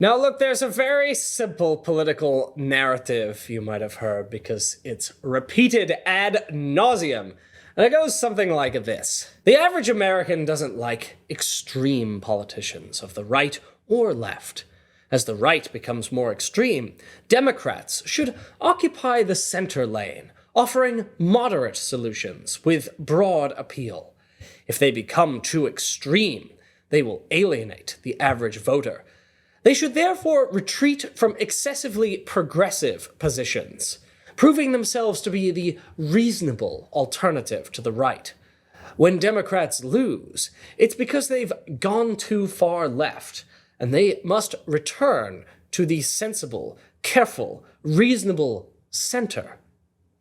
Now look, there's a very simple political narrative you might have heard because it's repeated ad nauseum. And it goes something like this. The average American doesn't like extreme politicians of the right or left. As the right becomes more extreme, Democrats should occupy the center lane, offering moderate solutions with broad appeal. If they become too extreme, they will alienate the average voter. They should therefore retreat from excessively progressive positions, proving themselves to be the reasonable alternative to the right. When Democrats lose, it's because they've gone too far left, and they must return to the sensible, careful, reasonable center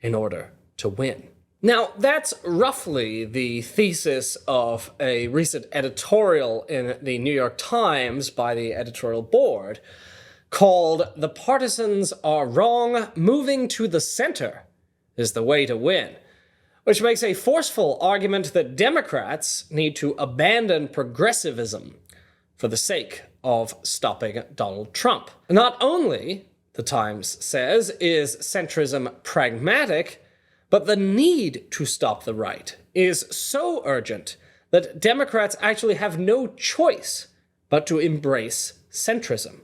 in order to win. Now, that's roughly the thesis of a recent editorial in the New York Times by the editorial board called "The Partisans Are Wrong, Moving to the Center is the Way to Win," which makes a forceful argument that Democrats need to abandon progressivism for the sake of stopping Donald Trump. Not only, the Times says, is centrism pragmatic, but the need to stop the right is so urgent that Democrats actually have no choice but to embrace centrism.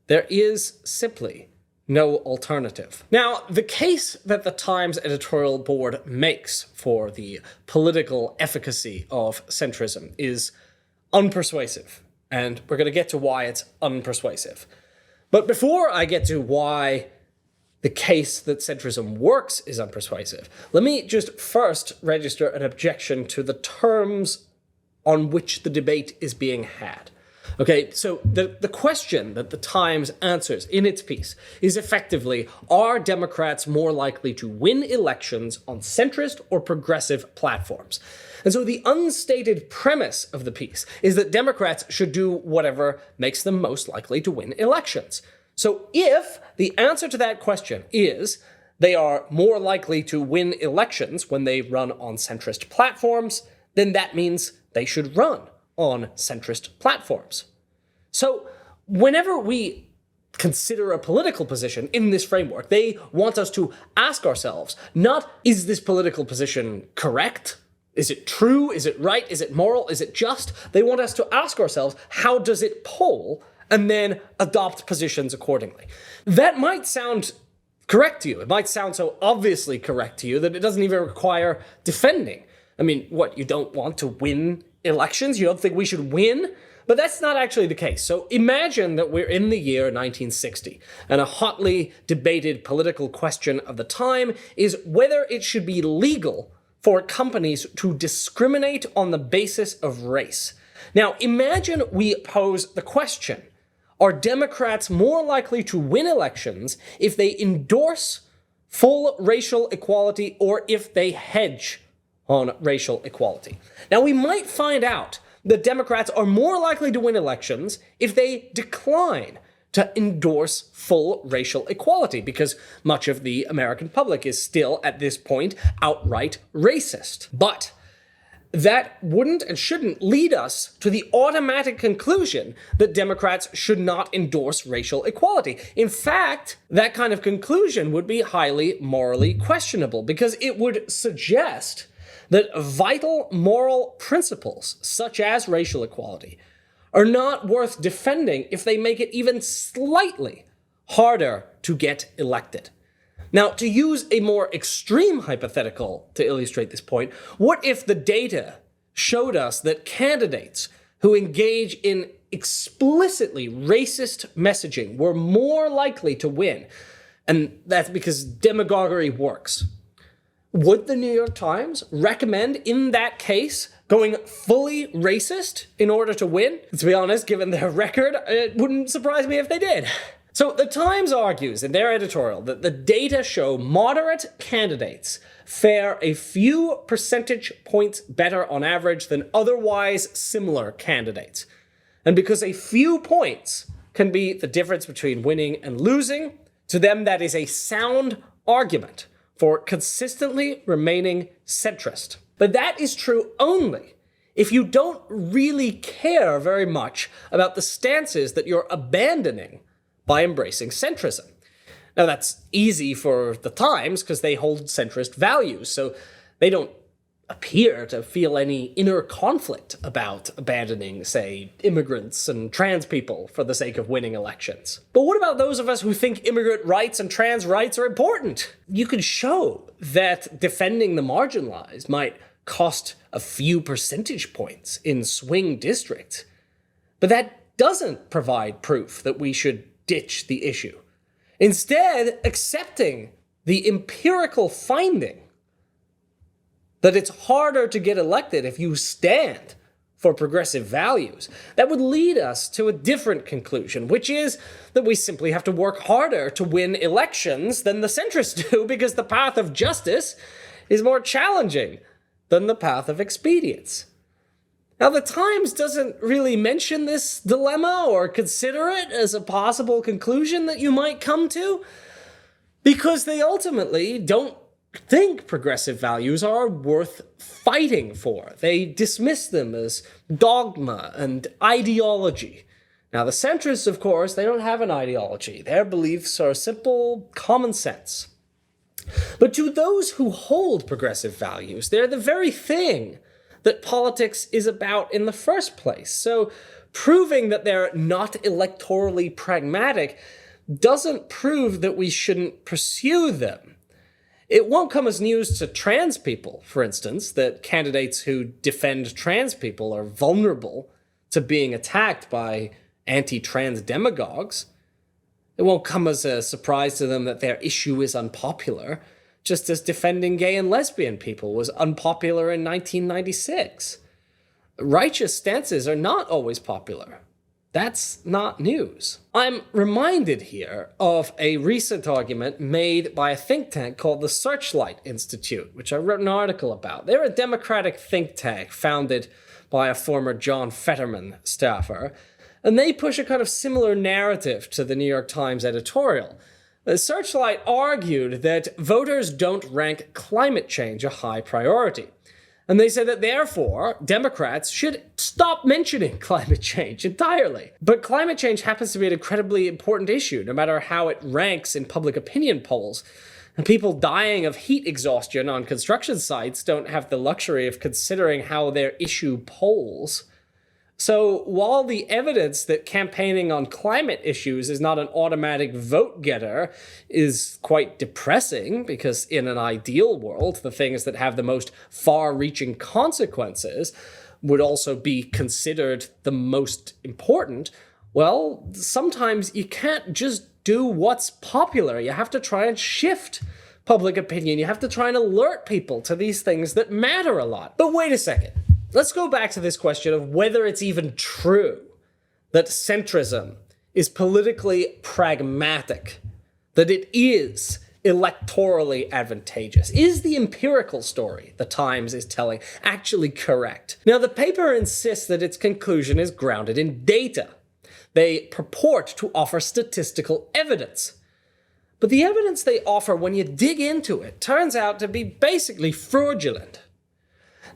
There is simply no alternative. Now, the case that the Times editorial board makes for the political efficacy of centrism is unpersuasive, and we're going to get to why it's unpersuasive. But before I get to why the case that centrism works is unpersuasive, let me just first register an objection to the terms on which the debate is being had. Okay, so the question that the Times answers in its piece is effectively, are Democrats more likely to win elections on centrist or progressive platforms? And so the unstated premise of the piece is that Democrats should do whatever makes them most likely to win elections. So if the answer to that question is they are more likely to win elections when they run on centrist platforms, then that means they should run on centrist platforms. So whenever we consider a political position in this framework, they want us to ask ourselves, not is this political position correct? Is it true? Is it right? Is it moral? Is it just? They want us to ask ourselves, how does it poll? And then adopt positions accordingly. That might sound correct to you. It might sound so obviously correct to you that it doesn't even require defending. I mean, what, you don't want to win elections? You don't think we should win? But that's not actually the case. So imagine that we're in the year 1960, and a hotly debated political question of the time is whether it should be legal for companies to discriminate on the basis of race. Now, imagine we pose the question, are Democrats more likely to win elections if they endorse full racial equality or if they hedge on racial equality? Now, we might find out that Democrats are more likely to win elections if they decline to endorse full racial equality, because much of the American public is still, at this point, outright racist. But that wouldn't and shouldn't lead us to the automatic conclusion that Democrats should not endorse racial equality. In fact, that kind of conclusion would be highly morally questionable, because it would suggest that vital moral principles, such as racial equality, are not worth defending if they make it even slightly harder to get elected. Now, to use a more extreme hypothetical to illustrate this point, what if the data showed us that candidates who engage in explicitly racist messaging were more likely to win? And that's because demagoguery works. Would the New York Times recommend, in that case, going fully racist in order to win? To be honest, given their record, it wouldn't surprise me if they did. So the Times argues in their editorial that the data show moderate candidates fare a few percentage points better on average than otherwise similar candidates. And because a few points can be the difference between winning and losing, to them that is a sound argument for consistently remaining centrist. But that is true only if you don't really care very much about the stances that you're abandoning by embracing centrism. Now, that's easy for the Times because they hold centrist values, so they don't appear to feel any inner conflict about abandoning, say, immigrants and trans people for the sake of winning elections. But what about those of us who think immigrant rights and trans rights are important? You can show that defending the marginalized might cost a few percentage points in swing districts, but that doesn't provide proof that we should ditch the issue. Instead, accepting the empirical finding that it's harder to get elected if you stand for progressive values, that would lead us to a different conclusion, which is that we simply have to work harder to win elections than the centrists do because the path of justice is more challenging than the path of expedience. Now, the Times doesn't really mention this dilemma or consider it as a possible conclusion that you might come to because they ultimately don't think progressive values are worth fighting for. They dismiss them as dogma and ideology. Now, the centrists, of course, they don't have an ideology. Their beliefs are simple common sense. But to those who hold progressive values, they're the very thing that politics is about in the first place. So proving that they're not electorally pragmatic doesn't prove that we shouldn't pursue them. It won't come as news to trans people, for instance, that candidates who defend trans people are vulnerable to being attacked by anti-trans demagogues. It won't come as a surprise to them that their issue is unpopular, just as defending gay and lesbian people was unpopular in 1996. Righteous stances are not always popular. That's not news. I'm reminded here of a recent argument made by a think tank called the Searchlight Institute, which I wrote an article about. They're a Democratic think tank founded by a former John Fetterman staffer, and they push a kind of similar narrative to the New York Times editorial. The Searchlight argued that voters don't rank climate change a high priority. And they said that therefore, Democrats should stop mentioning climate change entirely. But climate change happens to be an incredibly important issue, no matter how it ranks in public opinion polls. And people dying of heat exhaustion on construction sites don't have the luxury of considering how their issue polls. So while the evidence that campaigning on climate issues is not an automatic vote getter is quite depressing, because in an ideal world, the things that have the most far-reaching consequences would also be considered the most important, well, sometimes you can't just do what's popular. You have to try and shift public opinion. You have to try and alert people to these things that matter a lot. But wait a second. Let's go back to this question of whether it's even true that centrism is politically pragmatic, that it is electorally advantageous. Is the empirical story the Times is telling actually correct? Now, the paper insists that its conclusion is grounded in data. They purport to offer statistical evidence. But the evidence they offer, when you dig into it, turns out to be basically fraudulent.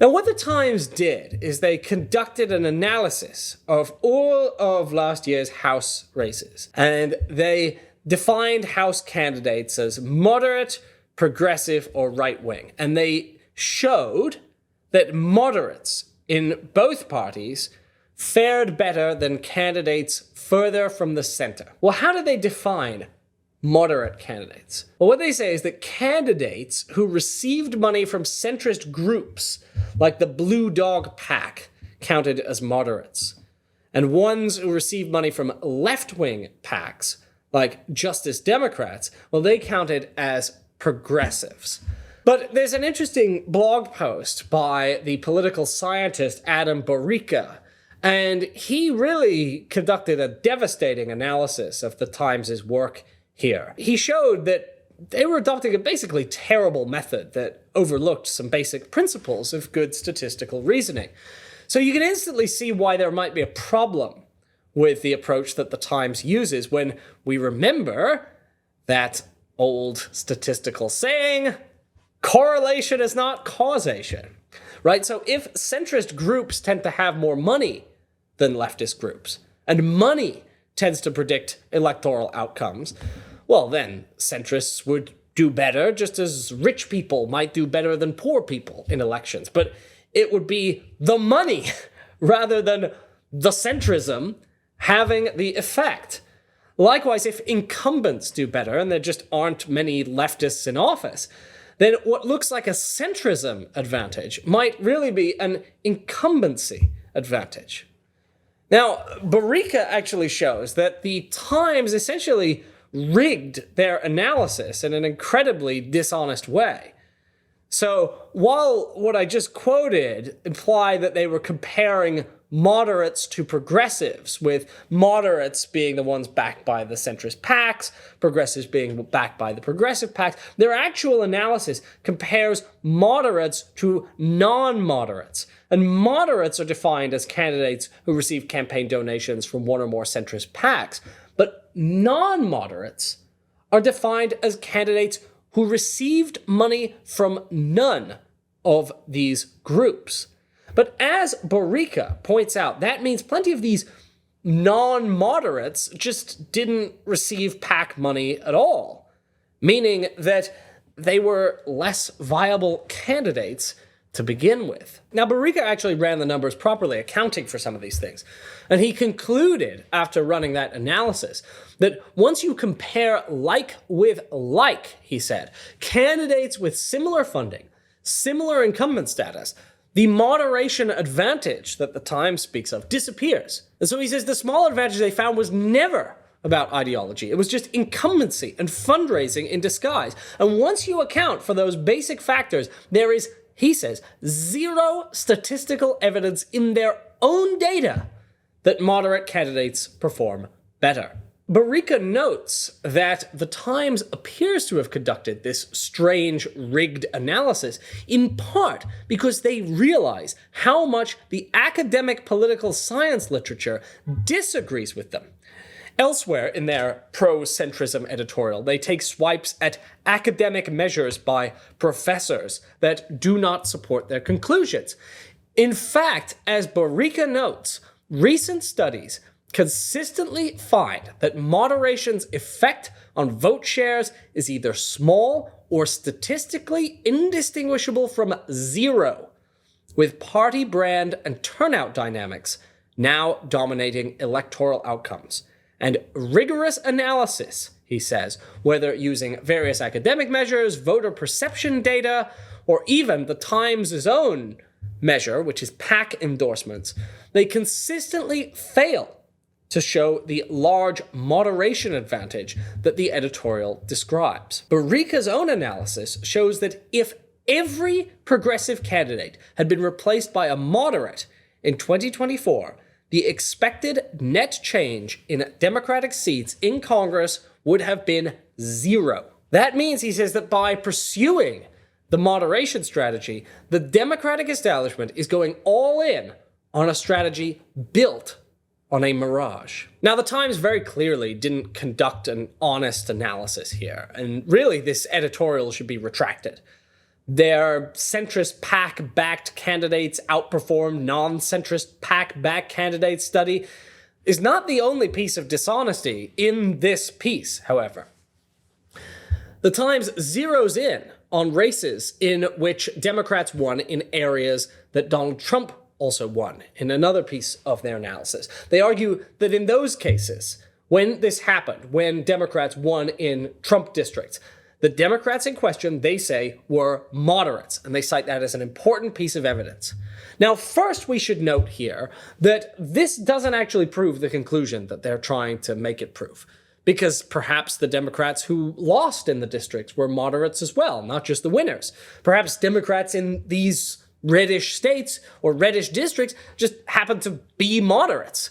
Now, what the Times did is they conducted an analysis of all of last year's House races, and they defined House candidates as moderate, progressive, or right-wing. And they showed that moderates in both parties fared better than candidates further from the center. Well, how did they define moderate candidates? Well, what they say is that candidates who received money from centrist groups, like the Blue Dog Pack, counted as moderates. And ones who received money from left-wing PACs, like Justice Democrats, well, they counted as progressives. But there's an interesting blog post by the political scientist Adam Borica, and he really conducted a devastating analysis of the Times' work here. He showed that they were adopting a basically terrible method that overlooked some basic principles of good statistical reasoning. So you can instantly see why there might be a problem with the approach that the Times uses when we remember that old statistical saying, correlation is not causation. right? So if centrist groups tend to have more money than leftist groups, and money tends to predict electoral outcomes, well, then centrists would do better, just as rich people might do better than poor people in elections. But it would be the money rather than the centrism having the effect. Likewise, if incumbents do better, and there just aren't many leftists in office, then what looks like a centrism advantage might really be an incumbency advantage. Now, Barica actually shows that the Times essentially rigged their analysis in an incredibly dishonest way. So while what I just quoted implied that they were comparing moderates to progressives, with moderates being the ones backed by the centrist PACs, progressives being backed by the progressive PACs, their actual analysis compares moderates to non-moderates. And moderates are defined as candidates who receive campaign donations from one or more centrist PACs, but non-moderates are defined as candidates who received money from none of these groups. But as Barica points out, that means plenty of these non-moderates just didn't receive PAC money at all, meaning that they were less viable candidates to begin with. Now, Barica actually ran the numbers properly, accounting for some of these things. And he concluded, after running that analysis, that once you compare like with like, he said, candidates with similar funding, similar incumbent status, the moderation advantage that the Times speaks of disappears. And so he says the small advantage they found was never about ideology. It was just incumbency and fundraising in disguise. And once you account for those basic factors, there is, he says, zero statistical evidence in their own data that moderate candidates perform better. Barica notes that the Times appears to have conducted this strange, rigged analysis in part because they realize how much the academic political science literature disagrees with them. Elsewhere in their pro-centrism editorial, they take swipes at academic measures by professors that do not support their conclusions. In fact, as Barica notes, recent studies consistently find that moderation's effect on vote shares is either small or statistically indistinguishable from zero, with party brand and turnout dynamics now dominating electoral outcomes. And rigorous analysis, he says, whether using various academic measures, voter perception data, or even the Times' own measure, which is PAC endorsements, they consistently fail to show the large moderation advantage that the editorial describes. Barica's own analysis shows that if every progressive candidate had been replaced by a moderate in 2024, the expected net change in Democratic seats in Congress would have been zero. That means, he says, that by pursuing the moderation strategy, the Democratic establishment is going all in on a strategy built on a mirage. Now, the Times very clearly didn't conduct an honest analysis here, and really this editorial should be retracted. Their centrist PAC-backed candidates outperformed non-centrist PAC-backed candidates study is not the only piece of dishonesty in this piece, however. The Times zeroes in on races in which Democrats won in areas that Donald Trump also won in another piece of their analysis. They argue that in those cases, when this happened, when Democrats won in Trump districts, the Democrats in question, they say, were moderates, and they cite that as an important piece of evidence. Now, first, we should note here that this doesn't actually prove the conclusion that they're trying to make it prove, because perhaps the Democrats who lost in the districts were moderates as well, not just the winners. Perhaps Democrats in these reddish states or reddish districts just happen to be moderates.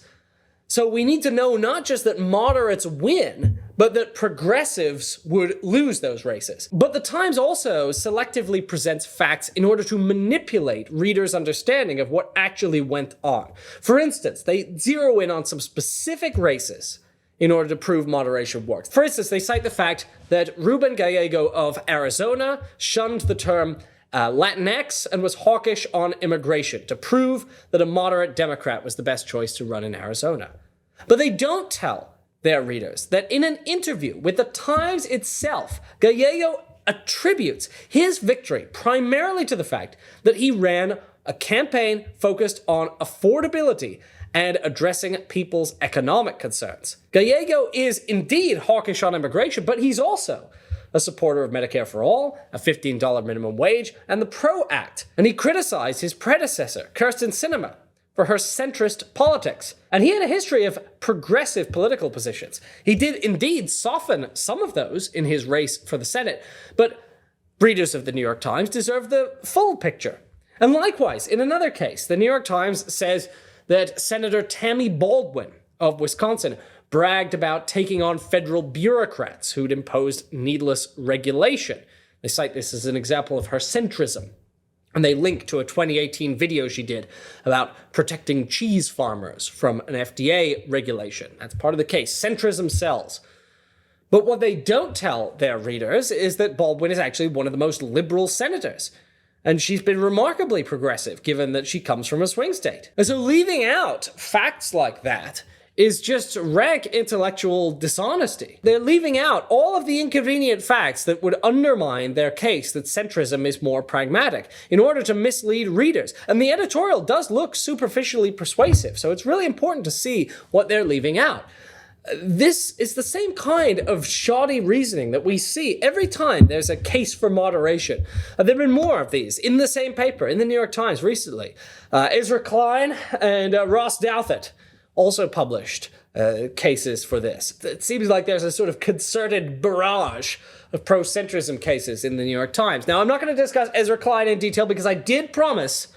So we need to know not just that moderates win, but that progressives would lose those races. But the Times also selectively presents facts in order to manipulate readers' understanding of what actually went on. For instance, they zero in on some specific races in order to prove moderation works. For instance, they cite the fact that Ruben Gallego of Arizona shunned the term Latinx and was hawkish on immigration to prove that a moderate Democrat was the best choice to run in Arizona. But they don't tell their readers that in an interview with the Times itself, Gallego attributes his victory primarily to the fact that he ran a campaign focused on affordability and addressing people's economic concerns. Gallego is indeed hawkish on immigration, but he's also a supporter of Medicare for All, a $15 minimum wage, and the PRO Act. And he criticized his predecessor, Kyrsten Sinema, for her centrist politics. And he had a history of progressive political positions. He did indeed soften some of those in his race for the Senate, but readers of the New York Times deserve the full picture. And likewise, in another case, the New York Times says that Senator Tammy Baldwin of Wisconsin bragged about taking on federal bureaucrats who'd imposed needless regulation. They cite this as an example of her centrism. And they link to a 2018 video she did about protecting cheese farmers from an FDA regulation. That's part of the case. Centrism sells. But what they don't tell their readers is that Baldwin is actually one of the most liberal senators. And she's been remarkably progressive, given that she comes from a swing state. And so leaving out facts like that is just rank intellectual dishonesty. They're leaving out all of the inconvenient facts that would undermine their case that centrism is more pragmatic in order to mislead readers. And the editorial does look superficially persuasive, so it's really important to see what they're leaving out. This is the same kind of shoddy reasoning that we see every time there's a case for moderation. There have been more of these in the same paper, in the New York Times recently. Ezra Klein and Ross Douthat also published cases for this. It seems like there's a sort of concerted barrage of pro-centrism cases in the New York Times. Now, I'm not going to discuss Ezra Klein in detail because I did promise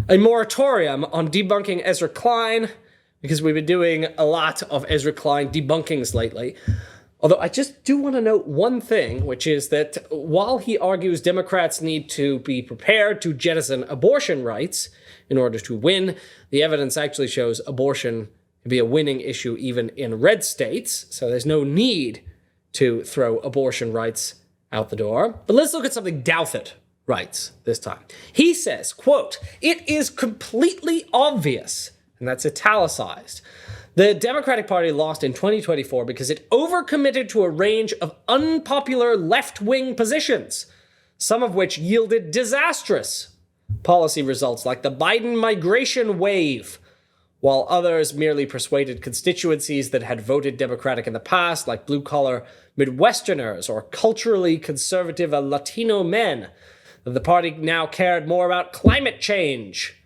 a moratorium on debunking Ezra Klein because we've been doing a lot of Ezra Klein debunkings lately. Although I just do want to note one thing, which is that while he argues Democrats need to be prepared to jettison abortion rights in order to win, the evidence actually shows abortion can be a winning issue even in red states, so there's no need to throw abortion rights out the door. But let's look at something Douthat writes this time. He says, quote, "It is completely obvious," and that's italicized, "the Democratic Party lost in 2024 because it overcommitted to a range of unpopular left-wing positions, some of which yielded disastrous policy results like the Biden migration wave, while others merely persuaded constituencies that had voted Democratic in the past, like blue-collar Midwesterners or culturally conservative Latino men, that the party now cared more about climate change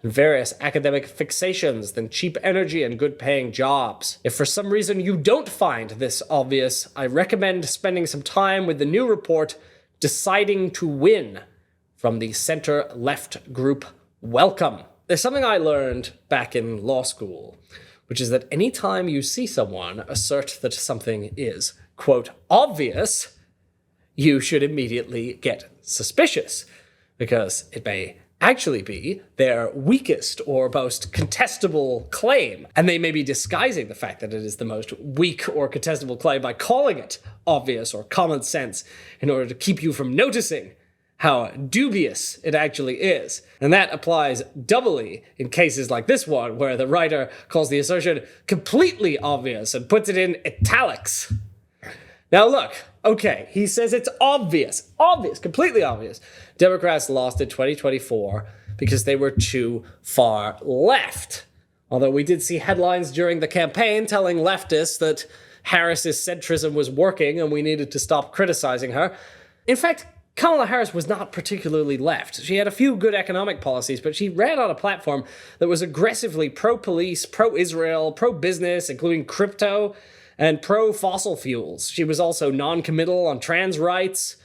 and various academic fixations than cheap energy and good-paying jobs. If for some reason you don't find this obvious, I recommend spending some time with the new report, Deciding to Win, from the center-left group Welcome. There's something I learned back in law school, which is that anytime you see someone assert that something is, quote, obvious, you should immediately get suspicious, because it may actually be their weakest or most contestable claim. And they may be disguising the fact that it is the most weak or contestable claim by calling it obvious or common sense in order to keep you from noticing how dubious it actually is. And that applies doubly in cases like this one, where the writer calls the assertion completely obvious and puts it in italics. Now look, okay, he says it's obvious, completely obvious. Democrats lost in 2024 because they were too far left. Although we did see headlines during the campaign telling leftists that Harris's centrism was working and we needed to stop criticizing her. In fact, Kamala Harris was not particularly left. She had a few good economic policies, but she ran on a platform that was aggressively pro-police, pro-Israel, pro-business, including crypto, and pro-fossil fuels. She was also non-committal on trans rights,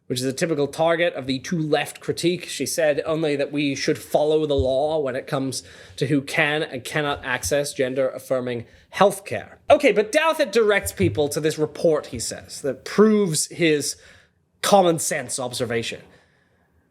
which is a typical target of the too-left critique. She said only that we should follow the law when it comes to who can and cannot access gender-affirming healthcare. Okay, but Douthat directs people to this report, he says, that proves his common sense observation.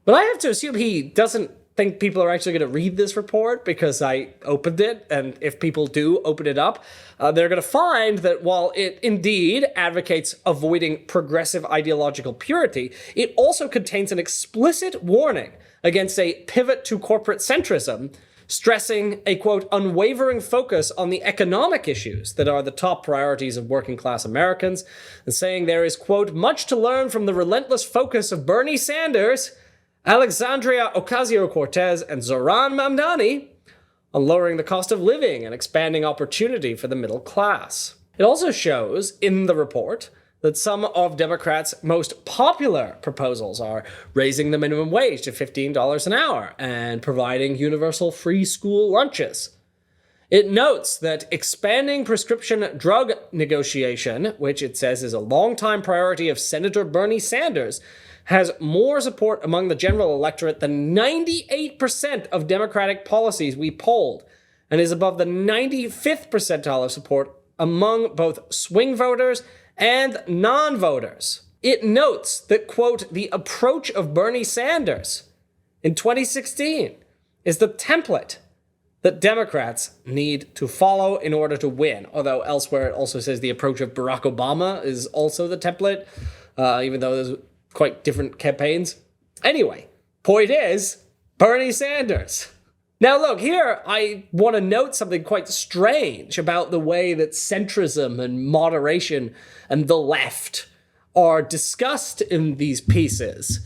But I have to assume he doesn't think people are actually going to read this report because I opened it, and if people do open it up, they're going to find that while it indeed advocates avoiding progressive ideological purity, it also contains an explicit warning against a pivot to corporate centrism, stressing a, quote, unwavering focus on the economic issues that are the top priorities of working class Americans, and saying there is, quote, much to learn from the relentless focus of Bernie Sanders, Alexandria Ocasio-Cortez, and Zohran Mamdani on lowering the cost of living and expanding opportunity for the middle class. It also shows in the report that some of Democrats' most popular proposals are raising the minimum wage to $15 an hour and providing universal free school lunches. It notes that expanding prescription drug negotiation, which it says is a longtime priority of Senator Bernie Sanders, has more support among the general electorate than 98% of Democratic policies we polled, and is above the 95th percentile of support among both swing voters and non-voters. It notes that, quote, the approach of Bernie Sanders in 2016 is the template that Democrats need to follow in order to win. Although elsewhere it also says the approach of Barack Obama is also the template, even though there's quite different campaigns. Anyway, point is, Bernie Sanders. Now look, here I want to note something quite strange about the way that centrism and moderation and the left are discussed in these pieces.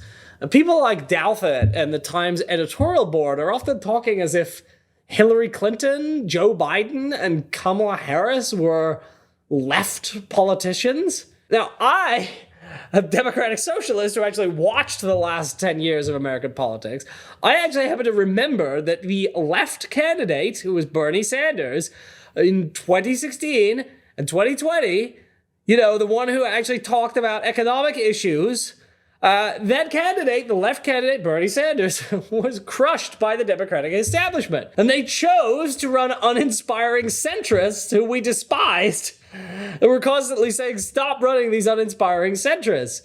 People like Douthit and the Times editorial board are often talking as if Hillary Clinton, Joe Biden, and Kamala Harris were left politicians. Now, a Democratic socialist who actually watched the last 10 years of American politics, I actually happen to remember that the left candidate, who was Bernie Sanders, in 2016 and 2020, the one who actually talked about economic issues, that candidate, the left candidate, Bernie Sanders, was crushed by the Democratic establishment. And they chose to run uninspiring centrists who we despised. And we're constantly saying, stop running these uninspiring centrists.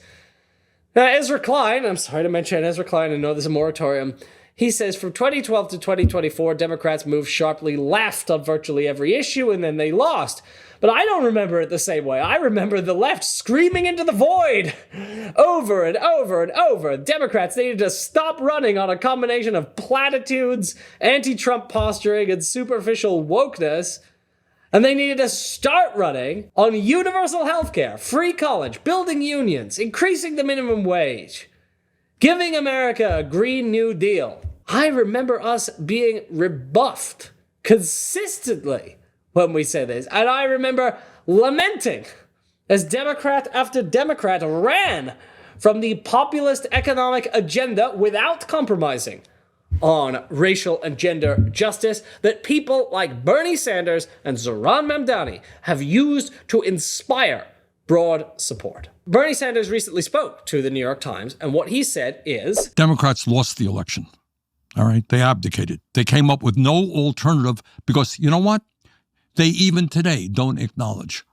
Now, Ezra Klein, I'm sorry to mention Ezra Klein, I know there's a moratorium. He says, from 2012 to 2024, Democrats moved sharply left on virtually every issue, and then they lost. But I don't remember it the same way. I remember the left screaming into the void over and over and over. Democrats needed to stop running on a combination of platitudes, anti-Trump posturing, and superficial wokeness. And they needed to start running on universal health care, free college, building unions, increasing the minimum wage, giving America a Green New Deal. I remember us being rebuffed consistently when we say this. And I remember lamenting as Democrat after Democrat ran from the populist economic agenda without compromising on racial and gender justice that people like Bernie Sanders and Zohran Mamdani have used to inspire broad support. Bernie Sanders recently spoke to the New York Times, and what he said is, Democrats lost the election. All right, they abdicated. They came up with no alternative because, you know what? They even today don't acknowledge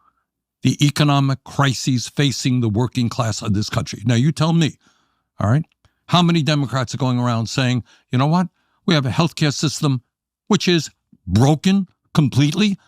the economic crises facing the working class of this country. Now, you tell me, all right? How many Democrats are going around saying, you know what? We have a healthcare system which is broken completely.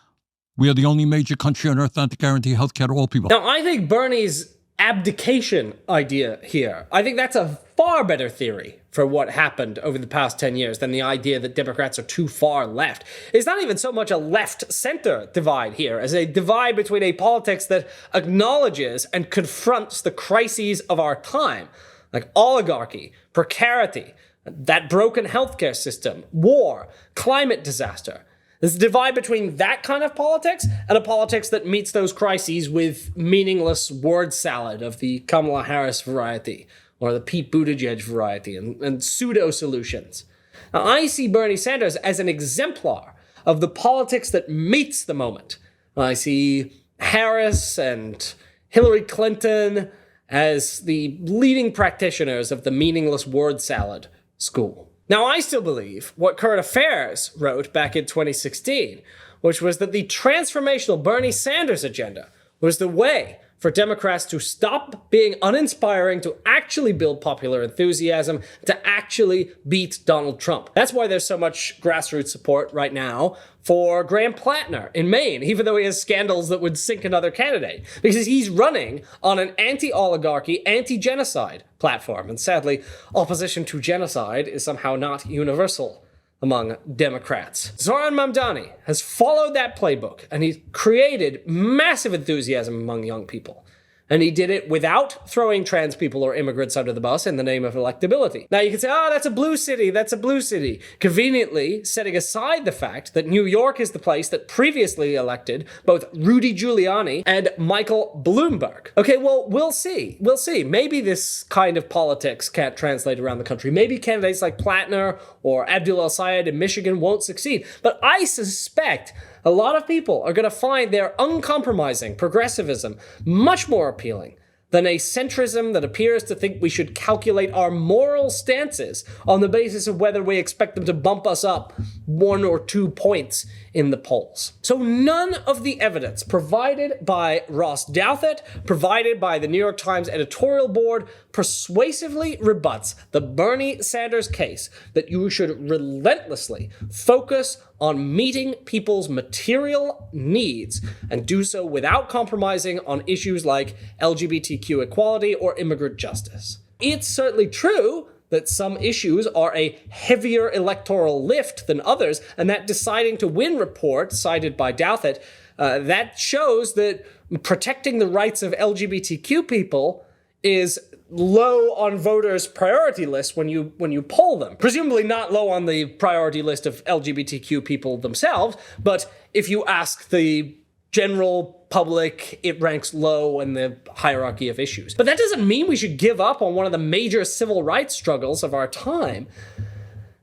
We are the only major country on earth not to guarantee healthcare to all people. Now, I think Bernie's abdication idea here, I think that's a far better theory for what happened over the past 10 years than the idea that Democrats are too far left. It's not even so much a left-center divide here as a divide between a politics that acknowledges and confronts the crises of our time, like oligarchy, precarity, that broken healthcare system, war, climate disaster. There's a divide between that kind of politics and a politics that meets those crises with meaningless word salad of the Kamala Harris variety or the Pete Buttigieg variety and pseudo-solutions. Now, I see Bernie Sanders as an exemplar of the politics that meets the moment. I see Harris and Hillary Clinton as the leading practitioners of the meaningless word salad school. Now, I still believe what Current Affairs wrote back in 2016, which was that the transformational Bernie Sanders agenda was the way for Democrats to stop being uninspiring, to actually build popular enthusiasm, to actually beat Donald Trump. That's why there's so much grassroots support right now for Graham Plattner in Maine, even though he has scandals that would sink another candidate, because he's running on an anti-oligarchy, anti-genocide platform. And sadly, opposition to genocide is somehow not universal among Democrats. Zoran Mamdani has followed that playbook, and he's created massive enthusiasm among young people. And he did it without throwing trans people or immigrants under the bus in the name of electability. Now you can say, oh, that's a blue city, that's a blue city. Conveniently setting aside the fact that New York is the place that previously elected both Rudy Giuliani and Michael Bloomberg. Okay, well, we'll see. We'll see. Maybe this kind of politics can't translate around the country. Maybe candidates like Plattner or Abdul El-Sayed in Michigan won't succeed. But I suspect a lot of people are going to find their uncompromising progressivism much more appealing than a centrism that appears to think we should calculate our moral stances on the basis of whether we expect them to bump us up 1 or 2 points in the polls. So none of the evidence provided by Ross Douthat, provided by the New York Times editorial board, persuasively rebuts the Bernie Sanders case that you should relentlessly focus on meeting people's material needs and do so without compromising on issues like LGBTQ equality or immigrant justice. It's certainly true that some issues are a heavier electoral lift than others, and that deciding to win report cited by Douthat, that shows that protecting the rights of LGBTQ people is low on voters' priority list when you poll them. Presumably not low on the priority list of LGBTQ people themselves, but if you ask the general public, it ranks low in the hierarchy of issues. But that doesn't mean we should give up on one of the major civil rights struggles of our time.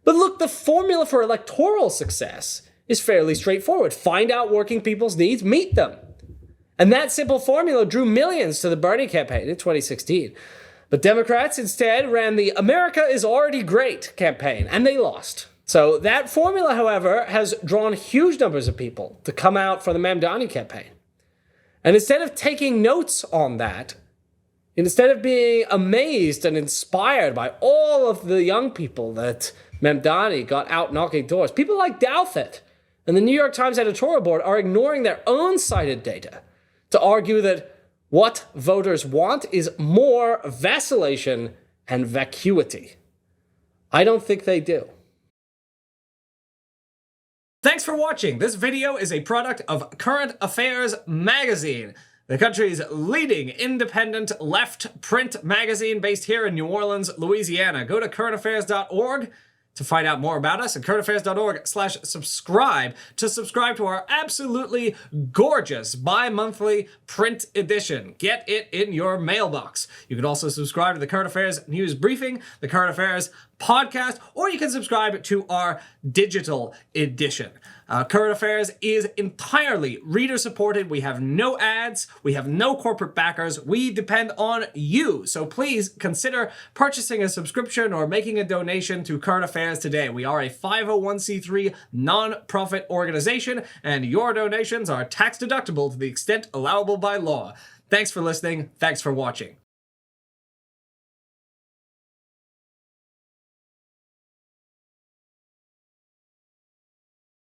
But look, the formula for electoral success is fairly straightforward. Find out working people's needs, meet them. And that simple formula drew millions to the Bernie campaign in 2016. But Democrats instead ran the America is already great campaign, and they lost. So that formula, however, has drawn huge numbers of people to come out for the Mamdani campaign. And instead of taking notes on that, instead of being amazed and inspired by all of the young people that Mamdani got out knocking doors, people like Douthat and the New York Times editorial board are ignoring their own cited data to argue that what voters want is more vacillation and vacuity. I don't think they do. Thanks for watching. This video is a product of Current Affairs Magazine, the country's leading independent left print magazine based here in New Orleans, Louisiana. Go to currentaffairs.org to find out more about us, and currentaffairs.org/subscribe to subscribe to our absolutely gorgeous bi-monthly print edition. Get it in your mailbox. You can also subscribe to the Current Affairs News Briefing, the Current Affairs Podcast, or you can subscribe to our digital edition. Current Affairs is entirely reader-supported. We have no ads. We have no corporate backers. We depend on you. So please consider purchasing a subscription or making a donation to Current Affairs today. We are a 501c3 non-profit organization, and your donations are tax-deductible to the extent allowable by law. Thanks for listening. Thanks for watching.